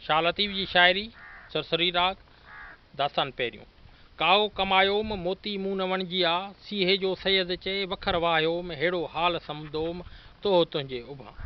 शाह लतीफ़ जी शाइरी सरसरी राग दास्तान पहिरियों। काओ कमायोम मोती मूं न वणिजी आ, सीहे जो सैयद चए वखर वायोम, हेड़ो हाल समदोम तो तुंहिंजे उभां।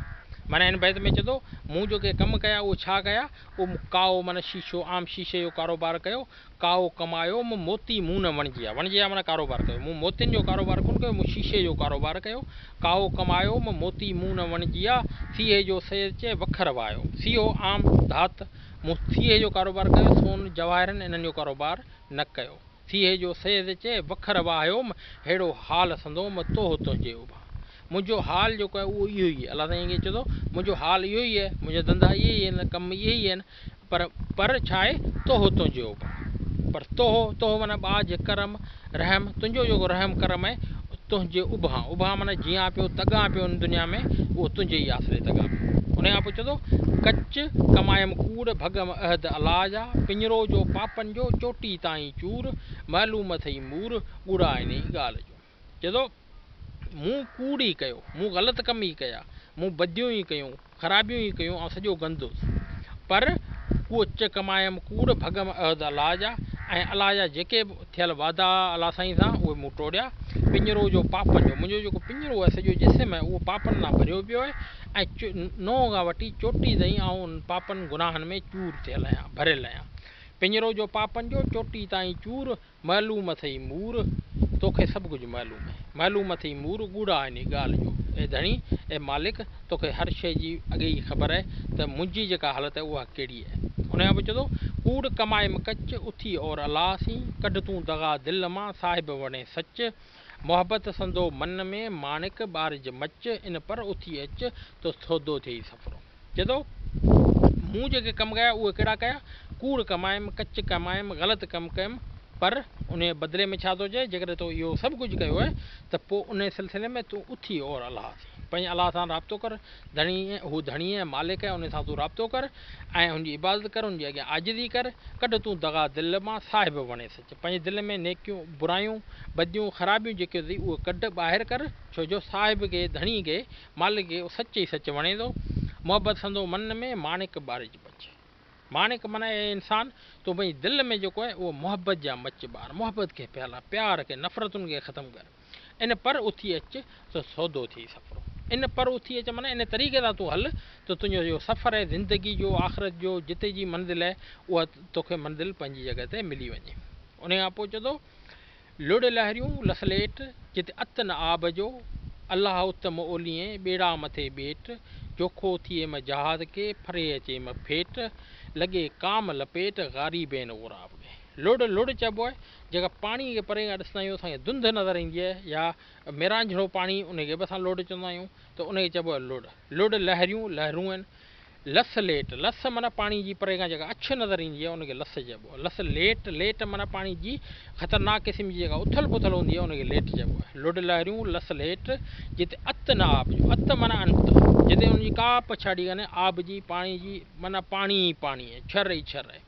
माना हिन बैत में चए थो मूं जेके कमु कया उहो छा कया, उहो काओ माना शीशो, आम शीशे जो कारोबार कयो। काओ कमायोम मोती मूं न वणिजी आ माना कारोबार कयो। मूं मोतियुनि जो कारोबार कोन कयो, मूं शीशे जो कारोबार कयो। काओ कमायोम मोती मूं न वणिजी आ, सीहे जो सैयद चए वखर वायो। सीहो आम धात, मूं सीहे जो कारोबार कयो, सोन जवाहरनि इन्हनि जो कारोबार न कयो। सीहे जो सैयद चए वखर वायोम, हेड़ो हाल संदोम तो तुंहिंजे उभां। मुंहिंजो हाल जेको आहे उहो इहो ई आहे। अलाह साईं ईअं चए थो मुंहिंजो हाल इहो ई आहे, मुंहिंजा धंधा इहे ई आहिनि, कम इहे ई आहिनि, पर छा आहे तोहो तुंहिंजे उभां। पर तोहो माना बाज करम रहम, तुंहिंजो जेको रहम करम आहे तुंहिंजे उभां माना जीअं पियो तॻां पियो हिन दुनिया में, उहो तुंहिंजे ई आसिरे तॻां पियो। उन खां पोइ चए थो कच कमायम कूड़ भगम अहद अलाज आ, पिंजरो जो पापनि जो चोटी ताईं चूर, मालूम अथई मूर ॻुड़ा इन ॻाल्हि जो। चए थो मूं कूड़ ई कयो, मूं ग़लति कम ई कया, मूं बदियूं ई कयूं, ख़राबियूं ई कयूं ऐं सॼो गंदुसि, पर उहो कमायम कूड़ भगम अहद अलाज आ, ऐं अलाह जा जेके बि थियल वादा अलाह साईं सां उहे मूं टोड़िया। पिंजरो जो पापनि जो, मुंहिंजो जेको पिंजरो आहे सॼो जिस्म आहे उहो पापनि सां भरियो पियो आहे, ऐं नोह खां वठी चोटी ताईं ऐं पापनि गुनाहनि में चूर थियल आहियां, भरियल आहियां। पिंजरो जो पापनि जो चोटी ताईं चूर, मालूम अथई मूर, तोखे सभु कुझु मालूम आहे, मालूम अथई मूर ॻुड़ा इन ॻाल्हि जो। ए धणी ए मालिक, तोखे हर शइ जी अॻे ई ख़बर आहे त मुंहिंजी जेका हालत आहे उहा कहिड़ी आहे। उन खां पोइ चए थो कूड़ कमायम कच उथी और अलासी, कढ तूं दगा दिलि मां साहिब वणे सच, मोहबत संदो मन में माणिक बारिज मच, इन पर उथी अच तो सौदो थिए सफ़रो। चए थो मूं जेके कम कया उहे कहिड़ा कया, कूड़ कमायमि, कच कमायमि, ग़लति कमु कयुमि, पर उन बदिले में छा थो चए, जेकॾहिं तो इहो सभु कुझु कयो आहे त पोइ उन सिलसिले में तूं उथी और अलाह पंहिंजे अलाह सां राब्तो कर। धणी हू धणी आहे, मालिक आहे, उन सां तूं राब्तो कर ऐं हुनजी इबादत कर, हुनजे अॻियां आजिज़ी कर। कढ तूं दगा दिलि मां साहिब वणे सच, पंहिंजे दिलि में नेकियूं बुरायूं बदियूं ख़राबियूं जेके अथई उहे कढ ॿाहिरि कर, छो जो साहिब खे धणी खे मालिक खे सच ई सच वणे थो। मोहबत संदो मन में माणिक बारिज मच, माणिक माना इंसान तो पंहिंजी दिलि में जेको आहे उहो मोहबत जा मच ॿार, मोहबत खे फैला, प्यार खे नफ़रतुनि खे ख़तमु कर। इन पर उथी अच त सौदो थी सफ़रो। इन पर उथी अच माना इन तरीक़े सां तूं हल त तुंहिंजो जो सफ़र आहे ज़िंदगी जो, आख़िरत जो, जिते जी मंज़िल आहे उहा तोखे मंज़िल पंहिंजी जॻह ते मिली वञे। उन खां पोइ चए थो लुड़ लहरियूं लसलेट, जिते अत न आब जो, अलाह उत्तम ओलिए ॿेड़ा मथे ॿेट, जोखो थिए म जहाज़ के फरे अचे म फेट, लॻे काम लपेट गारी बेन उराब खे। लुड़ चइबो आहे जेका पाणी खे परे खां ॾिसंदा आहियूं असांखे धुंध नज़र ईंदी आहे, या मेरांझड़ो पाणी उनखे बि असां लुड़ चवंदा आहियूं, त उनखे चइबो आहे लुड़ लहरियूं आहिनि। लस लेट, लस माना पाणी जी परे खां जेका अछ नज़र ईंदी आहे उनखे लस चइबो आहे। लस लेट माना पाणी जी ख़तरनाक क़िस्म जी जेका उथल पुथल हूंदी आहे उनखे लेट चइबो आहे। लुड़ लहरियूं लस लेट, जिते अत न आब जो, अत माना अंत, जिते उनजी का पछाड़ी कान्हे, आब जी पाणी जी माना पाणी ई पाणी आहे, छर ई छर आहे।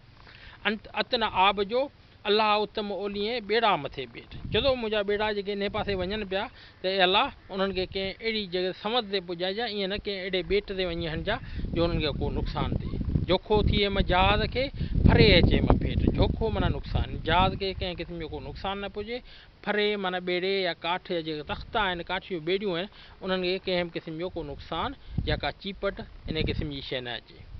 अंत अत न आब जो, अलाह उत्तम ओलिए ॿेड़ा मथे ॿेट। चलो मुंहिंजा ॿेड़ा जेके इन पासे वञनि पिया त अलाह उन्हनि खे कंहिं अहिड़ी जॻह समुंड ते पुॼाइजांइ, ईअं न कंहिं अहिड़े ॿेट ते वञी हणिजा जो उन्हनि खे को नुक़सानु थिए। जोखो थिए म जहाज़ खे फरे अचे म फेट, जोखो माना नुक़सानु, जहाज़ खे कंहिं क़िस्म जो को नुक़सानु न पुॼे। फरे माना ॿेड़े या काठ जा जेके तख़्ता आहिनि, काठ जूं ॿेड़ियूं आहिनि, उन्हनि खे कंहिं क़िस्म जो को नुक़सानु या का चीपट इन क़िस्म जी शइ न अचे।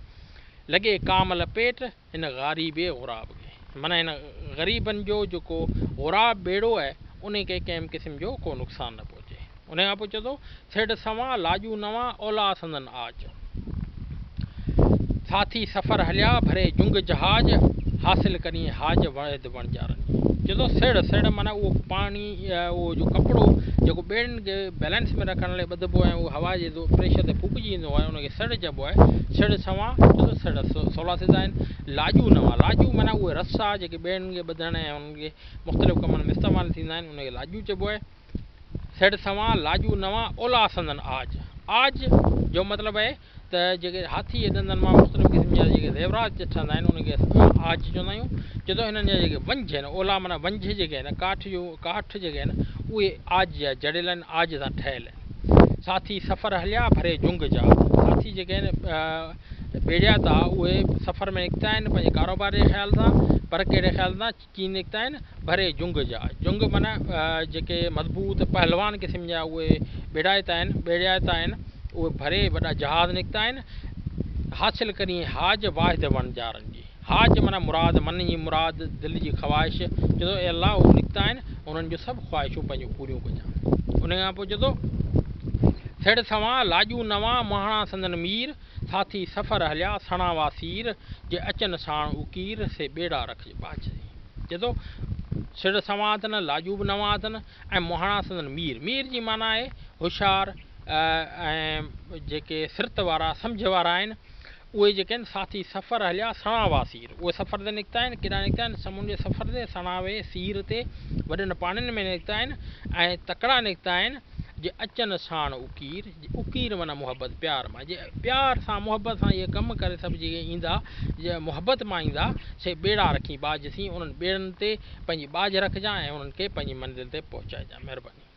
लॻे काम लपेट हिन ग़ारीबे ग़ुराब खे, माना हिन ग़रीबनि जो जेको ग़ुराब ॿेड़ो आहे उन खे कंहिं क़िस्म जो को नुक़सानु न पहुचे। उन खां पोइ चए थो सेठ सवां लाजू नवां ओला संदन आज, साथी सफ़र हलिया भरे जुंग जहाज, हासिल करी हाज वणद वणजारनि। चए थो सेड़ माना उहो पाणी, उहो जो कपिड़ो जेको ॿेड़ियुनि खे बैलेंस में रखण लाइ ॿधबो आहे, उहो हवा जे प्रेशर ते फूकिजी ईंदो आहे, उनखे सेड़ चइबो आहे। सेड़ सवां चए थो सेड़ सवला सिधा आहिनि। लाजू नवां, लाजू माना उहे रसा जेके ॿेड़ियुनि खे ॿधण ऐं उन्हनि खे मुख़्तलिफ़ कमनि में इस्तेमालु थींदा आहिनि, उनखे लाजू चइबो आहे। सेड़ सवां लाजू नवां ओला संदन आज, आज जो मतिलबु आहे त जेके हाथी जे ॾंदनि मां मुख़्तलिफ़ क़िस्म जा जेके ज़ेवरात ठहंदा आहिनि उनखे आज चवंदा आहियूं। चए थो हिननि जा जेके वंझ आहिनि, ओला माना वंझ जेके आहिनि, काठ जेके आहिनि उहे आज जा जड़ियल आहिनि, आज सां ठहियल आहिनि। साथी सफ़र हलिया भरे जुंग जा, साथी जेके आहिनि ॿेड़िया था उहे सफ़र में निकिता आहिनि पंहिंजे कारोबार जे ख़्याल सां, पर कहिड़े ख़्याल सां चीन निकिता आहिनि भरे जुंग जा। जुंग माना जेके मज़बूत पहलवान क़िस्म जा उहे ॿेड़ियाता आहिनि उहे भरे वॾा जहाज़ निकिता आहिनि। हासिल करी हाज वाहिद वणजारनि जी, हाज माना मुराद, मन जी मुराद, दिलि जी ख़्वाहिश। चए थो अलाह उहे निकिता आहिनि, उन्हनि जूं सभु ख़्वाहिशूं पंहिंजूं पूरियूं कजां। उन खां पोइ चए थो थिड़ सवां लाजू नवां महाणा संदन मीर, साथी सफ़र हलिया सणा वासीर, जे अचनि साण उकीर से ॿेड़ा रख बाज। चए थो सिड़ सवां अथनि, लाजू बि नवां अथनि, ऐं मुहाणा संदन मीर। मीर जी माना आहे होशियारु ऐं जेके सिरत वारा सम्झ वारा आहिनि उहे जेके आहिनि। साथी सफ़र हलिया सणा वासीर, उहे सफ़र ते निकिता आहिनि। केॾा निकिता आहिनि? समुंड जे सफ़र ते, सणा वे सीर ते, वॾनि पाणिनि में निकिता आहिनि ऐं तकिड़ा निकिता आहिनि। जे अचनि साण उकीर, उकीर माना मुहबत प्यार मां, जे प्यार सां मुहबत सां इहे कमु करे सभु जेके ईंदा, जे मुहबत मां ईंदा से ॿेड़ा रखी बाज सी, उन्हनि ॿेड़नि ते पंहिंजी बाज रखजांइ ऐं उन्हनि खे पंहिंजी मंज़िल ते पहुचाइजांइ। महिरबानी।